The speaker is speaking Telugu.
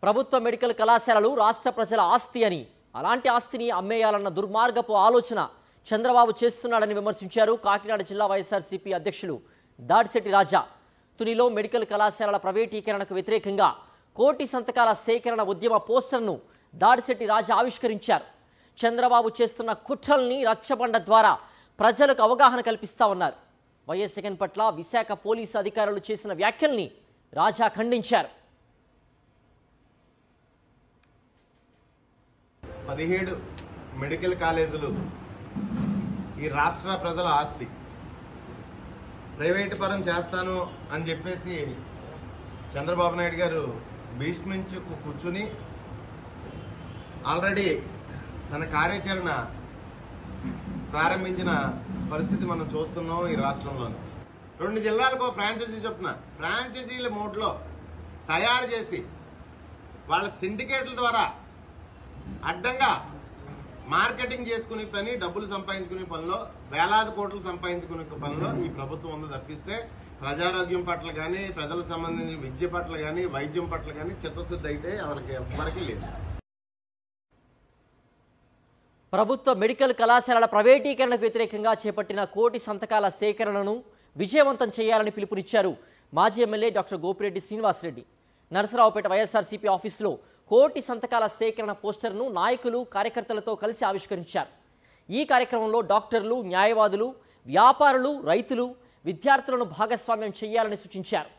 ప్రభుత్వ మెడికల్ కళాశాలలు రాష్ట్ర ప్రజల ఆస్తి అని, అలాంటి ఆస్తిని అమ్మేయాలన్న దుర్మార్గపు ఆలోచన చంద్రబాబు చేస్తున్నాడని విమర్శించారు కాకినాడ జిల్లా వైఎస్ఆర్సీపీ అధ్యక్షులు దాడిశెట్టి రాజా. తునిలో మెడికల్ కళాశాలల ప్రైవేటీకరణకు వ్యతిరేకంగా కోటి సంతకాల సేకరణ ఉద్యమ పోస్టర్ను దాడిశెట్టి రాజా ఆవిష్కరించారు. చంద్రబాబు చేస్తున్న కుట్రల్ని రచ్చబండ ద్వారా ప్రజలకు అవగాహన కల్పిస్తామన్నారు. వైఎస్ జగన్ పట్ల విశాఖ పోలీసు అధికారులు చేసిన వ్యాఖ్యల్ని రాజా ఖండించారు. 17 మెడికల్ కాలేజీలు ఈ రాష్ట్ర ప్రజల ఆస్తి. ప్రైవేటు పరం చేస్తాను అని చెప్పేసి చంద్రబాబు నాయుడు గారు భీష్మించు కూర్చుని ఆల్రెడీ తన కార్యాచరణ ప్రారంభించిన పరిస్థితి మనం చూస్తున్నాం. ఈ రాష్ట్రంలోని 2 జిల్లాలకు ఫ్రాంచైజీ చొప్పున ఫ్రాంచైజీల మోడ్లో తయారు చేసి వాళ్ళ సిండికేట్ల ద్వారా అడ్డంగా మార్కెటింగ్ చేసుకునే పని, డబ్బులు సంపాదించుకునే పనిలో, వేలాది కోట్లు సంపాదించుకునే పనిలో ఈ ప్రభుత్వం ఉంది తప్పిస్తే ప్రజారోగ్యం పట్ల కానీ, ప్రజలకు సంబంధించిన విద్య పట్ల కానీ, వైద్యం పట్ల కానీ చిత్తశుద్ధి అయితే ఎవరికి లేదు. ప్రభుత్వ మెడికల్ కళాశాలల ప్రైవేటీకరణకు వ్యతిరేకంగా చేపట్టిన కోటి సంతకాల సేకరణను విజయవంతం చేయాలని పిలుపునిచ్చారు మాజీ ఎమ్మెల్యే డాక్టర్ గోపిరెడ్డి శ్రీనివాసరెడ్డి. నరసరావుపేట వైఎస్ఆర్సీపీ ఆఫీసులో కోటి సంతకాల సేకరణ పోస్టర్ను నాయకులు, కార్యకర్తలతో కలిసి ఆవిష్కరించారు. ఈ కార్యక్రమంలో డాక్టర్లు, న్యాయవాదులు, వ్యాపారులు, రైతులు, విద్యార్థులను భాగస్వామ్యం చేయాలని సూచించారు.